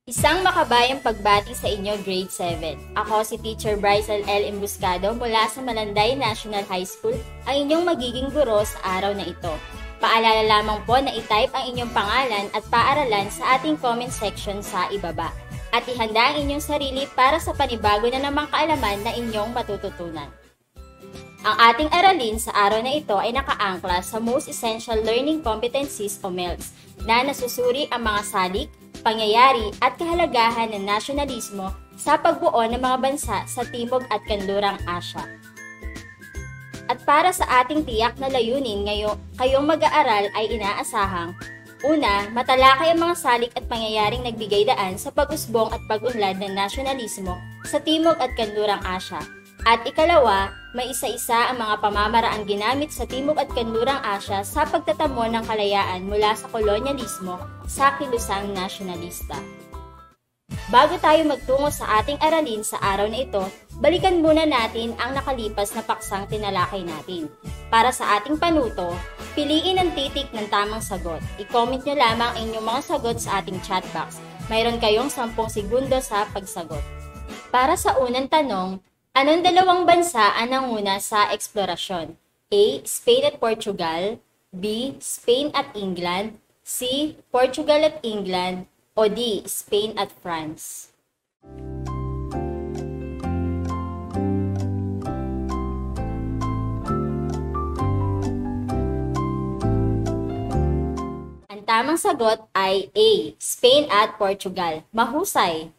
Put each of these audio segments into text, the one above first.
Isang makabayang pagbati sa inyo, Grade 7. Ako si Teacher Bryzel L. Embuscado mula sa Malanday National High School, ang inyong magiging guro sa araw na ito. Paalala lamang po na i-type ang inyong pangalan at paaralan sa ating comment section sa ibaba. At ihanda ang inyong sarili para sa panibago na namang kaalaman na inyong matututunan. Ang ating aralin sa araw na ito ay nakaangkla sa Most Essential Learning Competencies o MELCs na nasusuri ang mga salik, pangyayari at kahalagahan ng nasyonalismo sa pagbuo ng mga bansa sa Timog at Kanlurang Asya. At para sa ating tiyak na layunin kayong mag-aaral ay inaasahang: una, matalakay ang mga salik at pangyayaring nagbigay daan sa pag-usbong at pag-unlad ng nasyonalismo sa Timog at Kanlurang Asya. At ikalawa, may isa-isa ang mga pamamaraang ginamit sa Timog at Kanlurang Asya sa pagtatamo ng kalayaan mula sa kolonyalismo sa kilusang nasyonalista. Bago tayo magtungo sa ating aralin sa araw na ito, balikan muna natin ang nakalipas na paksang tinalakay natin. Para sa ating panuto, piliin ang titik ng tamang sagot. I-comment nyo lamang ang inyong mga sagot sa ating chat box. Mayroon kayong 10 segundo sa pagsagot. Para sa unang tanong, anong dalawang bansa ang nanguna sa eksplorasyon? A. Spain at Portugal. B. Spain at England. C. Portugal at England. O D. Spain at France. Ang tamang sagot ay A. Spain at Portugal. Mahusay.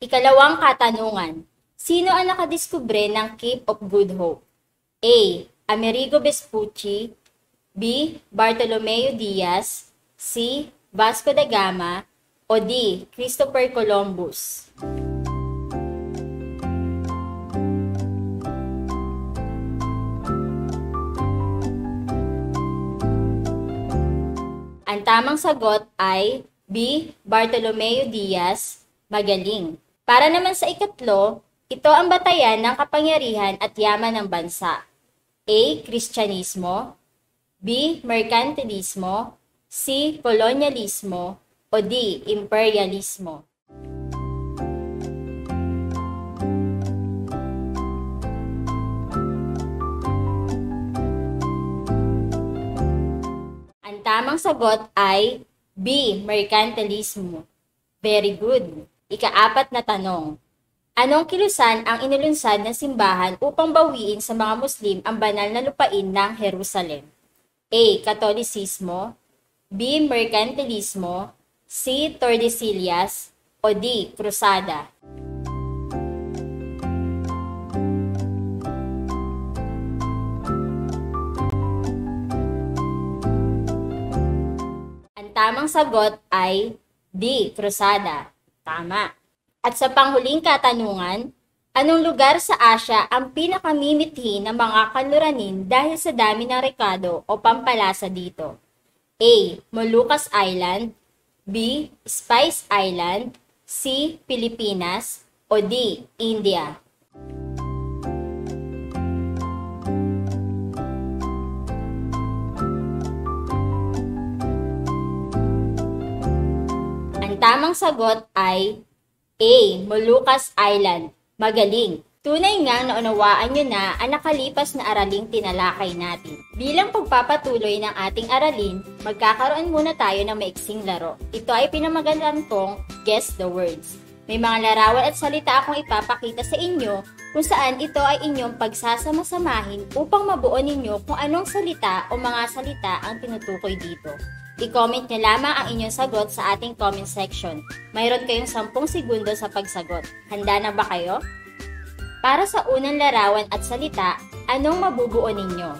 Ikalawang katanungan. Sino ang nakadiskubre ng Cape of Good Hope? A. Amerigo Vespucci. B. Bartolomeo Diaz. C. Vasco da Gama. O D. Christopher Columbus. Ang tamang sagot ay B. Bartolomeo Diaz. Magaling. Para naman sa ikatlo, ito ang batayan ng kapangyarihan at yaman ng bansa. A. Kristyanismo. B. Merkantilismo. C. Kolonyalismo. O D. Imperialismo. Ang tamang sagot ay B. Merkantilismo. Very good. Ika-4 na tanong. Anong kilusan ang inulunsad ng simbahan upang bawiin sa mga Muslim ang banal na lupain ng Jerusalem? A. Katolisismo. B. Merkantilismo. C. Tordesillas. O D. Krusada. Ang tamang sagot ay D. Krusada. Tama. At sa panghuling katanungan, anong lugar sa Asya ang pinakamimithi ng mga kanluranin dahil sa dami ng rekado o pampalasa dito? A. Moluccas Island. B. Spice Island. C. Pilipinas. O D. India. Ang tamang sagot ay A. Moluccas Island. Magaling! Tunay ngang naunawaan nyo na ang nakalipas na araling tinalakay natin. Bilang pagpapatuloy ng ating aralin, magkakaroon muna tayo ng maiksing laro. Ito ay pinamagalan kong Guess the Words. May mga larawan at salita akong ipapakita sa inyo kung saan ito ay inyong pagsasama-samahin upang mabuo ninyo kung anong salita o mga salita ang tinutukoy dito. I-comment nyo lamang ang inyong sagot sa ating comment section. Mayroon kayong 10 segundo sa pagsagot. Handa na ba kayo? Para sa unang larawan at salita, anong mabubuo ninyo?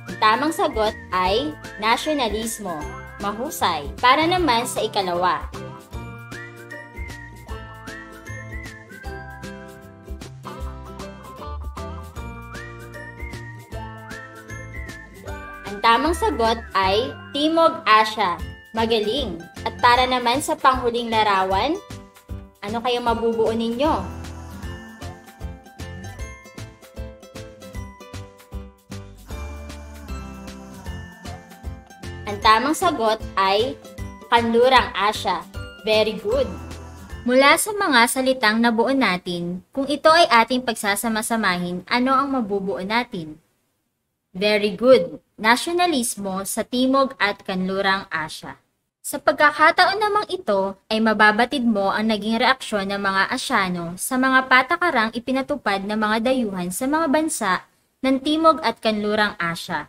Ang tamang sagot ay nasyonalismo. Mahusay. Para naman sa ikalawa. Ang tamang sagot ay Timog Asya. Magaling! At para naman sa panghuling larawan, ano kayang mabubuo ninyo? Ang tamang sagot ay Kanlurang Asya. Very good! Mula sa mga salitang nabuo natin, kung ito ay ating pagsasama-samahin, ano ang mabubuo natin? Very good! Nasyonalismo sa Timog at Kanlurang Asya. Sa pagkakataon namang ito ay mababatid mo ang naging reaksyon ng mga Asyano sa mga patakarang ipinatupad ng mga dayuhan sa mga bansa ng Timog at Kanlurang Asya.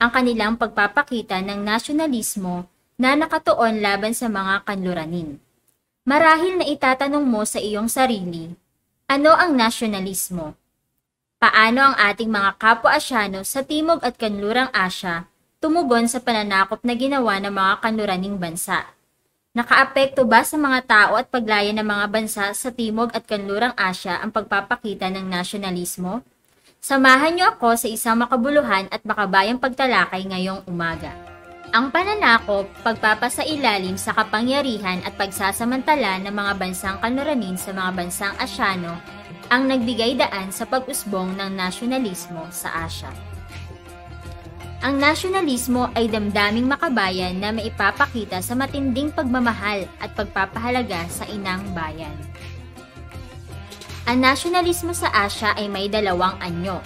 Ang kanilang pagpapakita ng nasyonalismo na nakatuon laban sa mga kanluranin. Marahil na itatanong mo sa iyong sarili, ano ang nasyonalismo? Paano ang ating mga kapwa Asyano sa Timog at Kanlurang Asya tumugon sa pananakop na ginawa ng mga kanluraning bansa? Nakaapekto ba sa mga tao at paglaya ng mga bansa sa Timog at Kanlurang Asya ang pagpapakita ng nasyonalismo? Samahan niyo ako sa isang makabuluhan at makabayang pagtalakay ngayong umaga. Ang pananakop, pagpapasailalim sa kapangyarihan at pagsasamantala ng mga bansang kanluranin sa mga bansang Asyano ang nagbigay daan sa pag-usbong ng nasyonalismo sa Asya. Ang nasyonalismo ay damdaming makabayan na maipapakita sa matinding pagmamahal at pagpapahalaga sa inang bayan. Ang nasyonalismo sa Asya ay may dalawang anyo.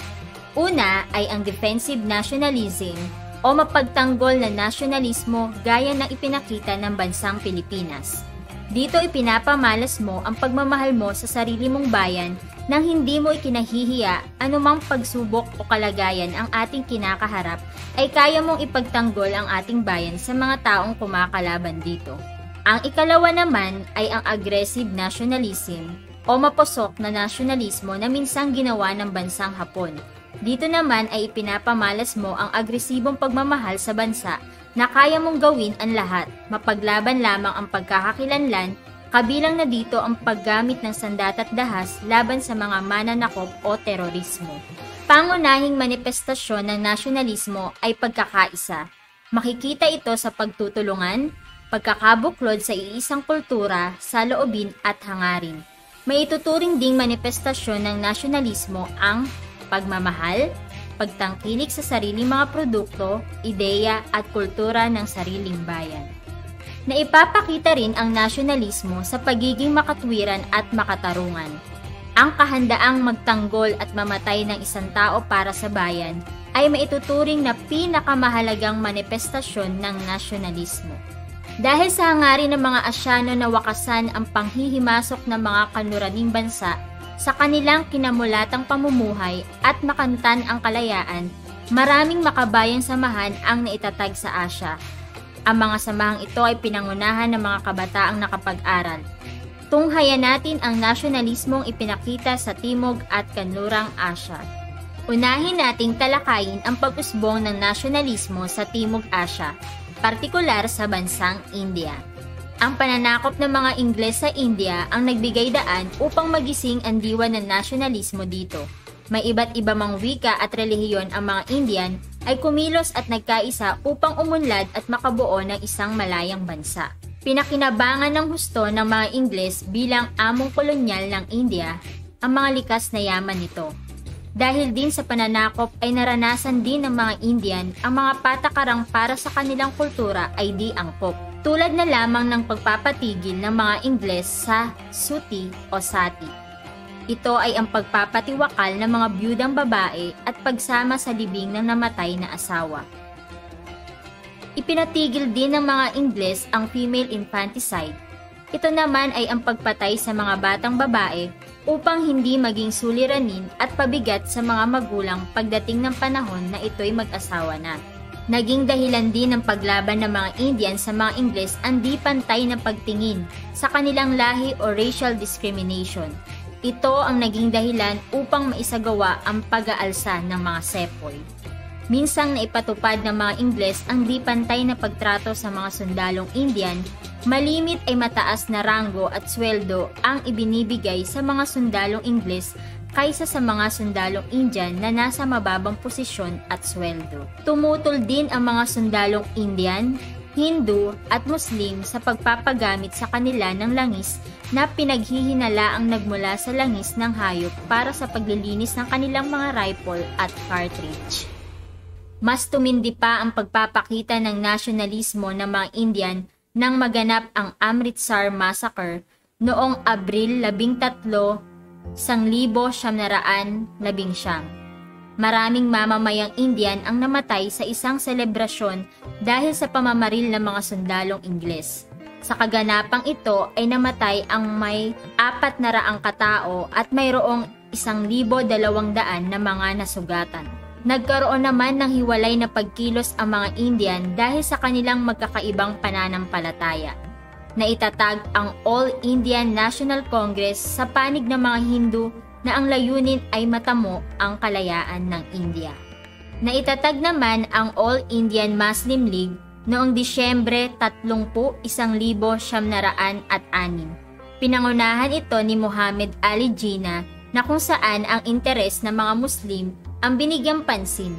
Una ay ang defensive nationalism o mapagtanggol na nasyonalismo gaya ng ipinakita ng bansang Pilipinas. Dito ipinapamalas mo ang pagmamahal mo sa sarili mong bayan nang hindi mo ikinahihiya anumang pagsubok o kalagayan ang ating kinakaharap ay kaya mong ipagtanggol ang ating bayan sa mga taong kumakalaban dito. Ang ikalawa naman ay ang aggressive nationalism o mapusok na nasyonalismo na minsang ginawa ng bansang Hapon. Dito naman ay ipinapamalas mo ang agresibong pagmamahal sa bansa na kaya mong gawin ang lahat, mapaglaban lamang ang pagkakakilanlan, kabilang na dito ang paggamit ng sandat at dahas laban sa mga mananakop o terorismo. Pangunahing manifestasyon ng nasyonalismo ay pagkakaisa. Makikita ito sa pagtutulungan, pagkakabuklod sa iisang kultura, saloobin at hangarin. May ituturing ding manifestasyon ng nasyonalismo ang pagmamahal, pagtangkilik sa sariling mga produkto, ideya at kultura ng sariling bayan. Naipapakita rin ang nasyonalismo sa pagiging makatwiran at makatarungan. Ang kahandaang magtanggol at mamatay ng isang tao para sa bayan ay maituturing na pinakamahalagang manifestasyon ng nasyonalismo. Dahil sa hangarin ng mga Asyano na wakasan ang panghihimasok ng mga kanluraning bansa sa kanilang kinamulatang pamumuhay at makantan ang kalayaan, maraming makabayang samahan ang naitatag sa Asya. Ang mga samahang ito ay pinangunahan ng mga kabataang nakapag-aral. Tunghayan natin ang nasyonalismong ipinakita sa Timog at Kanlurang Asya. Unahin nating talakayin ang pag-usbong ng nasyonalismo sa Timog Asya, partikular sa bansang India. Ang pananakop ng mga Ingles sa India ang nagbigay daan upang magising ang diwa ng nasyonalismo dito. May iba't iba mang wika at relihiyon ang mga Indian ay kumilos at nagkaisa upang umunlad at makabuo ng isang malayang bansa. Pinakinabangan ng husto ng mga Ingles bilang among kolonyal ng India ang mga likas na yaman nito. Dahil din sa pananakop ay naranasan din ng mga Indian ang mga patakarang para sa kanilang kultura ay di angkop. Tulad na lamang ng pagpapatigil ng mga Ingles sa suti o sati. Ito ay ang pagpapatiwakal ng mga biyudang babae at pagsama sa libing ng namatay na asawa. Ipinatigil din ng mga Ingles ang female infanticide. Ito naman ay ang pagpatay sa mga batang babae upang hindi maging suliranin at pabigat sa mga magulang pagdating ng panahon na ito'y mag-asawa na. Naging dahilan din ng paglaban ng mga Indian sa mga Ingles ang di pantay na pagtingin sa kanilang lahi o racial discrimination. Ito ang naging dahilan upang maisagawa ang pag-aalsa ng mga sepoy. Minsang naipatupad ng mga Ingles ang di pantay na pagtrato sa mga sundalong Indian, malimit ay mataas na ranggo at sweldo ang ibinibigay sa mga sundalong Ingles kaysa sa mga sundalong Indian na nasa mababang posisyon at sweldo. Tumutol din ang mga sundalong Indian, Hindu at Muslim sa pagpapagamit sa kanila ng langis na pinaghihinalaang nagmula sa langis ng hayop para sa paglilinis ng kanilang mga rifle at cartridge. Mas tumindi pa ang pagpapakita ng nasyonalismo ng mga Indian nang maganap ang Amritsar Massacre noong Abril 13, 1919. Maraming mamamayang Indian ang namatay sa isang selebrasyon dahil sa pamamaril ng mga sundalong Ingles. Sa kaganapang ito ay namatay ang may 400 katao at mayroong 1,200 na mga nasugatan. Nagkaroon naman ng hiwalay na pagkilos ang mga Indian dahil sa kanilang magkakaibang pananampalataya. Naitatag ang All Indian National Congress sa panig ng mga Hindu na ang layunin ay matamo ang kalayaan ng India. Naitatag naman ang All Indian Muslim League noong Disyembre 30, 1906. Pinangunahan ito ni Muhammad Ali Jinnah na kung saan ang interes ng mga Muslim ang binigyang pansin.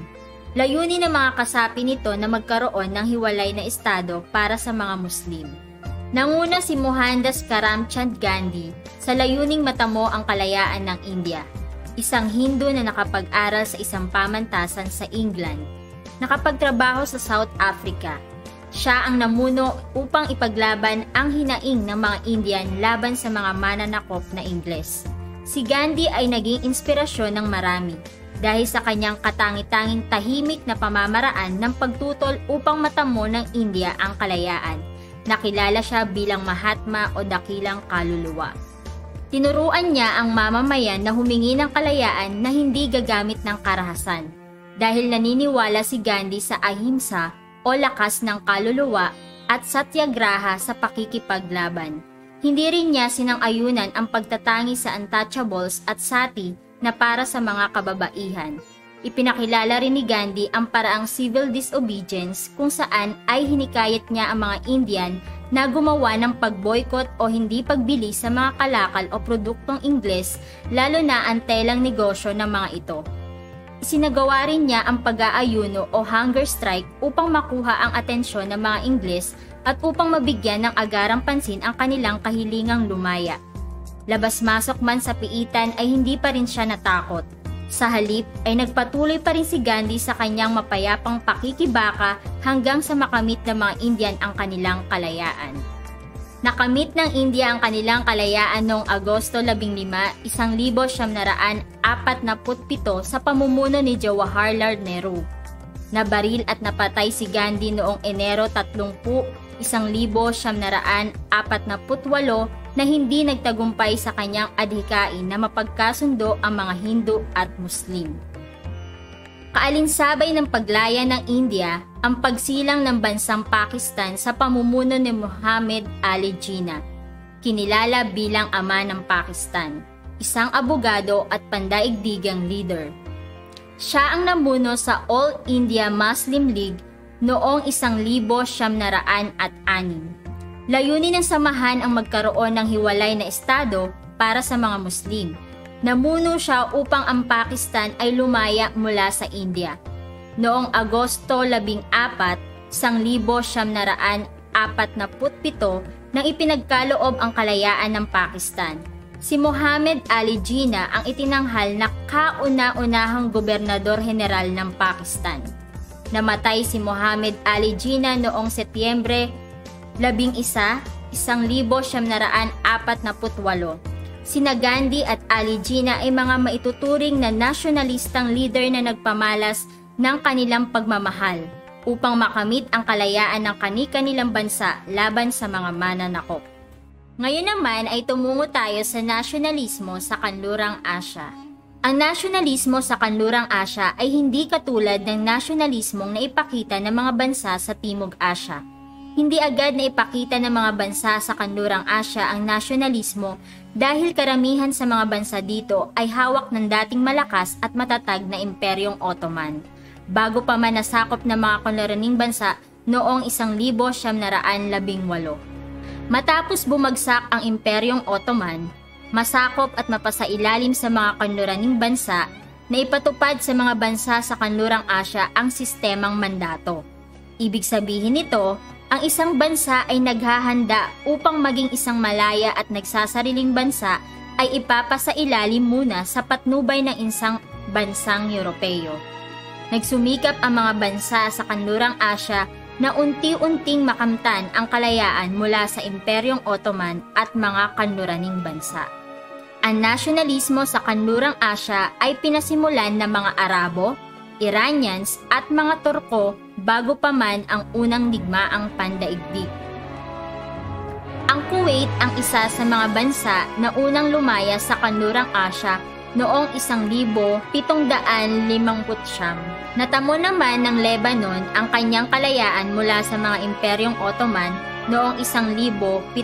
Layunin ng mga kasapi nito na magkaroon ng hiwalay na estado para sa mga Muslim. Nanguna si Mohandas Karamchand Gandhi sa layuning matamo ang kalayaan ng India, isang Hindu na nakapag-aral sa isang pamantasan sa England, nakapagtrabaho sa South Africa. Siya ang namuno upang ipaglaban ang hinaing ng mga Indian laban sa mga mananakop na Ingles. Si Gandhi ay naging inspirasyon ng marami dahil sa kanyang katangi-tanging tahimik na pamamaraan ng pagtutol upang matamo ng India ang kalayaan. Nakilala siya bilang Mahatma o dakilang kaluluwa. Tinuruan niya ang mamamayan na humingi ng kalayaan na hindi gagamit ng karahasan dahil naniniwala si Gandhi sa ahimsa o lakas ng kaluluwa at satyagraha sa pakikipaglaban. Hindi rin niya sinang-ayunan ang pagtatangi sa untouchables at sati na para sa mga kababaihan. Ipinakilala rin ni Gandhi ang paraang civil disobedience kung saan ay hinikayat niya ang mga Indian na gumawa ng pag-boycott o hindi pagbili sa mga kalakal o produktong Ingles, lalo na ang telang negosyo ng mga ito. Isinagawa rin niya ang pag-aayuno o hunger strike upang makuha ang atensyon ng mga Ingles at upang mabigyan ng agarang pansin ang kanilang kahilingang lumaya. Labas-masok man sa piitan ay hindi pa rin siya natakot. Sa halip ay nagpatuloy pa rin si Gandhi sa kanyang mapayapang pakikibaka hanggang sa makamit ng mga Indian ang kanilang kalayaan. Nakamit ng India ang kanilang kalayaan noong Agosto 15, 1947 sa pamumuno ni Jawaharlal Nehru. Nabaril at napatay si Gandhi noong Enero 30, 1948 na hindi nagtagumpay sa kanyang adhikain na mapagkasundo ang mga Hindu at Muslim. Kaalinsabay ng paglaya ng India ang pagsilang ng bansang Pakistan sa pamumuno ni Muhammad Ali Jinnah, kinilala bilang ama ng Pakistan, isang abogado at pandaigdigang leader. Siya ang namuno sa All India Muslim League noong 1906. Layunin ng samahan ang magkaroon ng hiwalay na estado para sa mga Muslim. Namuno siya upang ang Pakistan ay lumaya mula sa India. Noong Agosto 14, 1947 nang ipinagkaloob ang kalayaan ng Pakistan. Si Muhammad Ali Jinnah ang itinanghal na kauna-unahang gobernador-heneral ng Pakistan. Namatay si Muhammad Ali Jinnah noong Setyembre 11, 1948. Sina Gandhi at Ali Jinnah ay mga maituturing na nasyonalistang leader na nagpamalas ng kanilang pagmamahal upang makamit ang kalayaan ng kani-kanilang bansa laban sa mga mananakop. Ngayon naman ay tumungo tayo sa nasyonalismo sa Kanlurang Asya. Ang nasyonalismo sa Kanlurang Asya ay hindi katulad ng nasyonalismong naipakita ng mga bansa sa Timog Asya. Hindi agad na ipakita ng mga bansa sa Kanlurang Asya ang nasyonalismo dahil karamihan sa mga bansa dito ay hawak ng dating malakas at matatag na Imperyong Ottoman, bago pa man nasakop ng mga kolonyaling bansa noong 1918. Matapos bumagsak ang Imperyong Ottoman, masakop at mapasailalim sa mga kanluraning bansa na ipatupad sa mga bansa sa Kanlurang Asya ang sistemang mandato. Ibig sabihin nito, ang isang bansa ay naghahanda upang maging isang malaya at nagsasariling bansa ay ipapasailalim muna sa patnubay ng isang bansang Europeo. Nagsumikap ang mga bansa sa kanlurang Asya na unti-unting makamtan ang kalayaan mula sa Imperyong Ottoman at mga kanluraning bansa. Ang nasyonalismo sa kanlurang Asya ay pinasimulan ng mga Arabo, Iranians at mga Turko bago pa man ang unang digmaang pandaigdig. Ang Kuwait ang isa sa mga bansa na unang lumaya sa kanlurang Asya noong 1759. Natamo naman ng Lebanon ang kanyang kalayaan mula sa mga Imperyong Ottoman noong 1770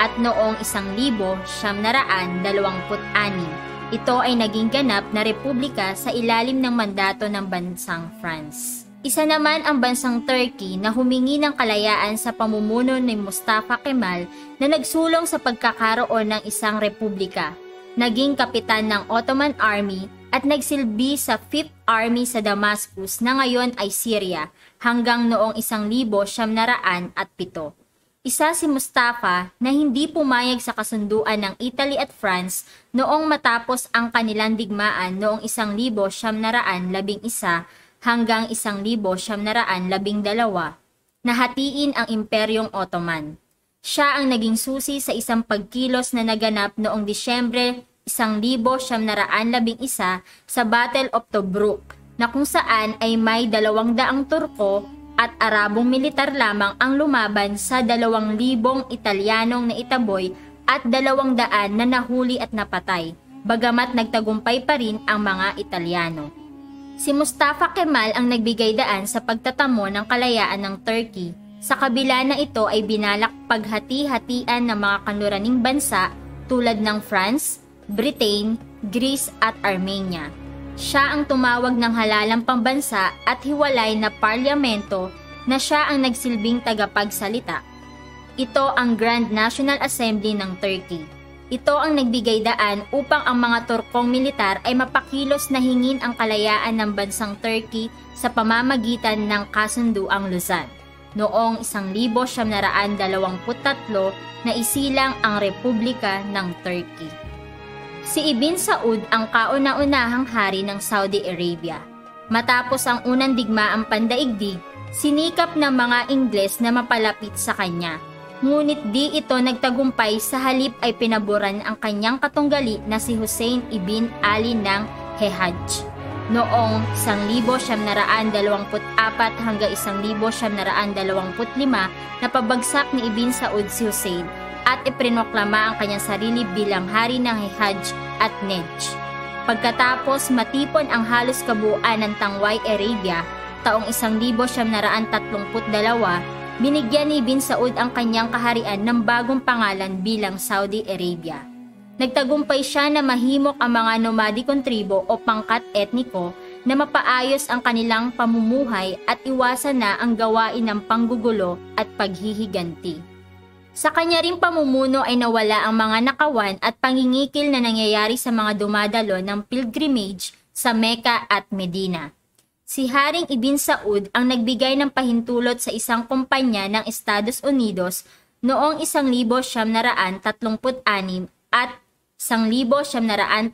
at noong 1926. Ito ay naging ganap na republika sa ilalim ng mandato ng bansang France. Isa naman ang bansang Turkey na humingi ng kalayaan sa pamumuno ni Mustafa Kemal na nagsulong sa pagkakaroon ng isang republika. Naging kapitan ng Ottoman Army at nagsilbi sa 5th Army sa Damascus na ngayon ay Syria hanggang noong 1907. Isa si Mustafa na hindi pumayag sa kasunduan ng Italy at France noong matapos ang kanilang digmaan noong 1911 hanggang 1912 na hatiin ang Imperyong Ottoman. Siya ang naging susi sa isang pagkilos na naganap noong Disyembre 1911 sa Battle of Tobruk na kung saan ay may 200 Turko at Arabong militar lamang ang lumaban sa 2,000 Italianong naitaboy at 200 na nahuli at napatay, bagamat nagtagumpay pa rin ang mga Italiano. Si Mustafa Kemal ang nagbigay daan sa pagtatamo ng kalayaan ng Turkey. Sa kabila na ito ay binalak paghati-hatian ng mga kanluraning bansa tulad ng France, Britain, Greece at Armenia. Siya ang tumawag ng halalang pambansa at hiwalay na parlamento na siya ang nagsilbing tagapagsalita. Ito ang Grand National Assembly ng Turkey. Ito ang nagbigay daan upang ang mga Turkong militar ay mapakilos na hingin ang kalayaan ng bansang Turkey sa pamamagitan ng Kasunduang Luzon. Noong 1923 na isilang ang Republika ng Turkey. Si Ibn Saud ang kauna-unahang hari ng Saudi Arabia. Matapos ang unang digmaang pandaigdig, sinikap ng mga Ingles na mapalapit sa kanya. Ngunit di ito nagtagumpay, sa halip ay pinaboran ang kanyang katunggali na si Hussein ibn Ali ng Hejaz. Noong 1924 hanggang 1925, napabagsak ni Ibn Saud si Hussein at ipinoklama ang kanyang sarili bilang hari ng Hejaz at Nejd. Pagkatapos matipon ang halos kabuuan ng Tangway Arabia, taong 1932, binigyan ni Ibn Saud ang kanyang kaharian ng bagong pangalan bilang Saudi Arabia. Nagtagumpay siya na mahimok ang mga nomadikong tribo o pangkat etniko na mapaayos ang kanilang pamumuhay at iwasan na ang gawain ng panggugulo at paghihiganti. Sa kanya ring pamumuno ay nawala ang mga nakawan at pangingikil na nangyayari sa mga dumadalo ng pilgrimage sa Mecca at Medina. Si Haring Ibn Saud ang nagbigay ng pahintulot sa isang kumpanya ng Estados Unidos noong 1936 at 1939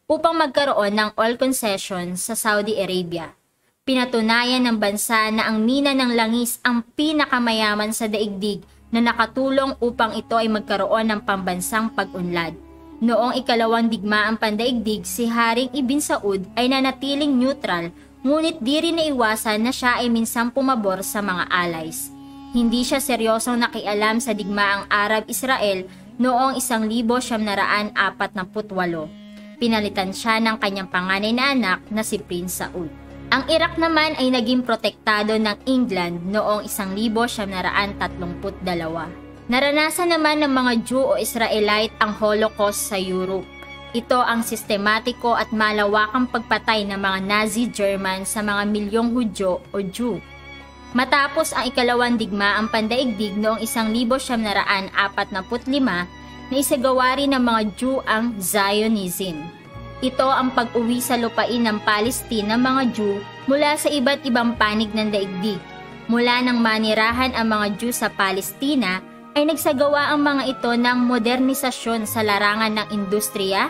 upang magkaroon ng oil concession sa Saudi Arabia. Pinatunayan ng bansa na ang mina ng langis ang pinakamayaman sa daigdig na nakatulong upang ito ay magkaroon ng pambansang pag-unlad. Noong ikalawang digmaang pandaigdig, si Haring Ibn Saud ay nanatiling neutral, ngunit di rin naiwasan na siya ay minsang pumabor sa mga allies. Hindi siya seryosong nakialam sa digmaang Arab-Israel noong 1948. Pinalitan siya ng kanyang panganay na anak na si Prince Saud. Ang Iraq naman ay naging protektado ng England noong 1932. Naranasan naman ng mga Jew o Israelite ang Holocaust sa Europe. Ito ang sistematiko at malawakang pagpatay ng mga Nazi German sa mga milyong Hudyo o Jew. Matapos ang ikalawang digmaang pandaigdig noong 1945, naisagawa rin ng mga Jew ang Zionism. Ito ang pag-uwi sa lupain ng Palestine ng mga Jew mula sa iba't ibang panig ng daigdig. Mula nang manirahan ang mga Jew sa Palestina, ay nagsagawa ang mga ito ng modernisasyon sa larangan ng industriya,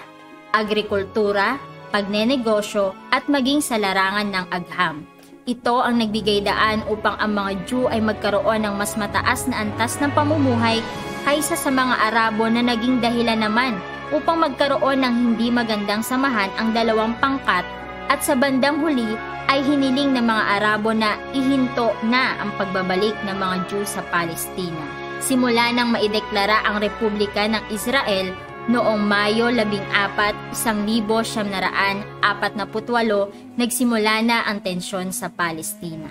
agrikultura, pagnenegosyo at maging sa larangan ng agham. Ito ang nagbigay daan upang ang mga Jew ay magkaroon ng mas mataas na antas ng pamumuhay kaysa sa mga Arabo na naging dahilan naman upang magkaroon ng hindi magandang samahan ang dalawang pangkat, at sa bandang huli ay hiniling ng mga Arabo na ihinto na ang pagbabalik ng mga Jew sa Palestina. Simula nang maideklara ang Republika ng Israel noong Mayo 14, 1948, nagsimula na ang tensyon sa Palestina.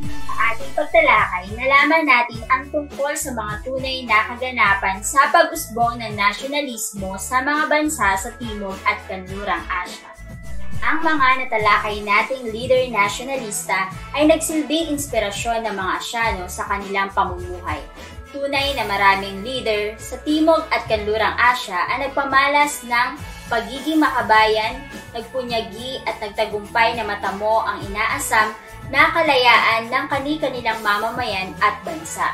Sa ating pagtalakay, nalaman natin ang tungkol sa mga tunay na kaganapan sa pag-usbong ng nasyonalismo sa mga bansa sa Timog at Kanlurang Asya. Ang mga natalakay nating leader nasyonalista ay nagsilbing inspirasyon ng mga Asyano sa kanilang pamumuhay. Tunay na maraming leader sa Timog at Kanlurang Asya ang nagpamalas ng pagiging makabayan, nagpunyagi at nagtagumpay na matamo ang inaasam na kalayaan ng kani-kanilang mamamayan at bansa.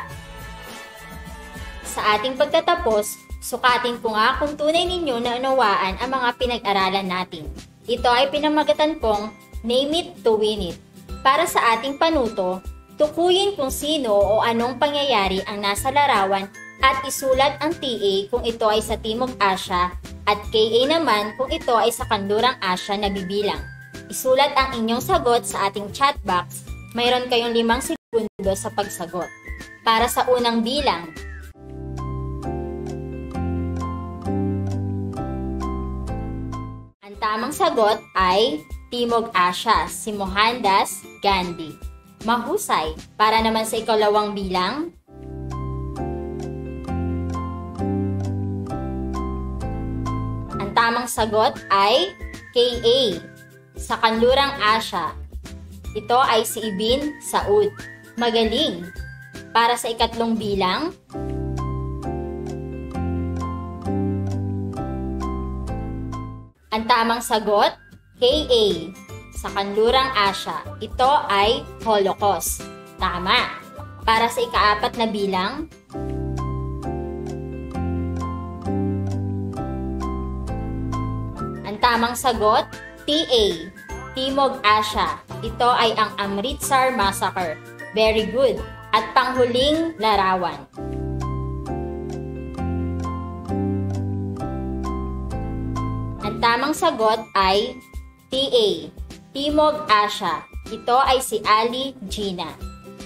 Sa ating pagtatapos, sukatin ko nga kung tunay ninyo na unawaan ang mga pinag-aralan natin. Ito ay pinamagatan pong Name It to Win It. Para sa ating panuto, tukuyin kung sino o anong pangyayari ang nasa larawan at isulat ang TA kung ito ay sa Timog Asya at KA naman kung ito ay sa Kanlurang Asya na bibilang. Isulat ang inyong sagot sa ating chat box. Mayroon kayong 5 segundo sa pagsagot. Para sa unang bilang, ang tamang sagot ay Timog Asya, si Mohandas Gandhi. Mahusay. Para naman sa ikalawang bilang, ang tamang sagot ay KA, sa Kanlurang Asya. Ito ay si Ibn Saud. Magaling. Para sa ikatlong bilang, ang tamang sagot, KA, sa Kanlurang Asya. Ito ay Holocaust. Tama. Para sa ikaapat na bilang, ang tamang sagot, TA, Timog Asya. Ito ay ang Amritsar Massacre. Very good. At panghuling larawan. Ang tamang sagot ay TA, Timog Asya. Ito ay si Ali Gina.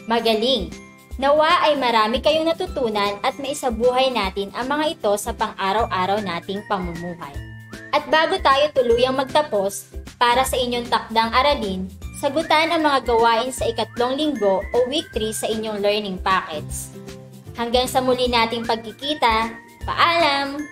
Magaling! Nawa ay marami kayong natutunan at maisabuhay natin ang mga ito sa pang-araw-araw nating pamumuhay. At bago tayo tuluyang magtapos, para sa inyong takdang aralin, sagutan ang mga gawain sa ikatlong linggo o week 3 sa inyong learning packets. Hanggang sa muli nating pagkikita, paalam!